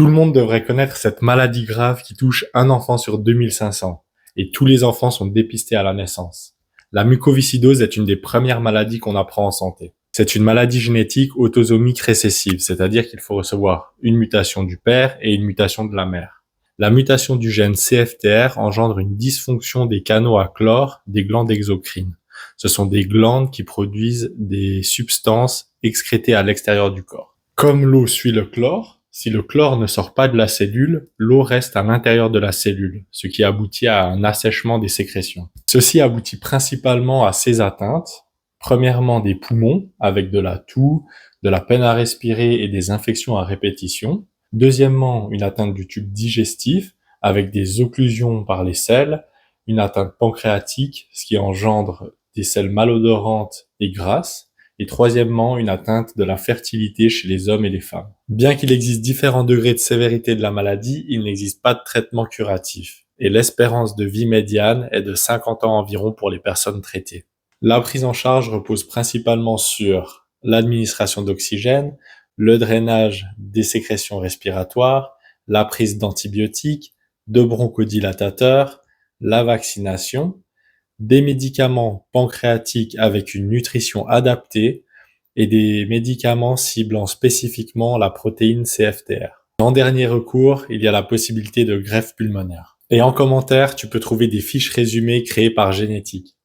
Tout le monde devrait connaître cette maladie grave qui touche un enfant sur 2500 et tous les enfants sont dépistés à la naissance. La mucoviscidose est une des premières maladies qu'on apprend en santé. C'est une maladie génétique autosomique récessive, c'est-à-dire qu'il faut recevoir une mutation du père et une mutation de la mère. La mutation du gène CFTR engendre une dysfonction des canaux à chlore des glandes exocrines. Ce sont des glandes qui produisent des substances excrétées à l'extérieur du corps. Comme l'eau suit le chlore, si le chlore ne sort pas de la cellule, l'eau reste à l'intérieur de la cellule, ce qui aboutit à un assèchement des sécrétions. Ceci aboutit principalement à ces atteintes. Premièrement, des poumons, avec de la toux, de la peine à respirer et des infections à répétition. Deuxièmement, une atteinte du tube digestif, avec des occlusions par les selles, une atteinte pancréatique, ce qui engendre des selles malodorantes et grasses. Et troisièmement, une atteinte de la fertilité chez les hommes et les femmes. Bien qu'il existe différents degrés de sévérité de la maladie, il n'existe pas de traitement curatif. Et l'espérance de vie médiane est de 50 ans environ pour les personnes traitées. La prise en charge repose principalement sur l'administration d'oxygène, le drainage des sécrétions respiratoires, la prise d'antibiotiques, de bronchodilatateurs, la vaccination, des médicaments pancréatiques avec une nutrition adaptée et des médicaments ciblant spécifiquement la protéine CFTR. En dernier recours, il y a la possibilité de greffe pulmonaire. Et en commentaire, tu peux trouver des fiches résumées créées par Génétique.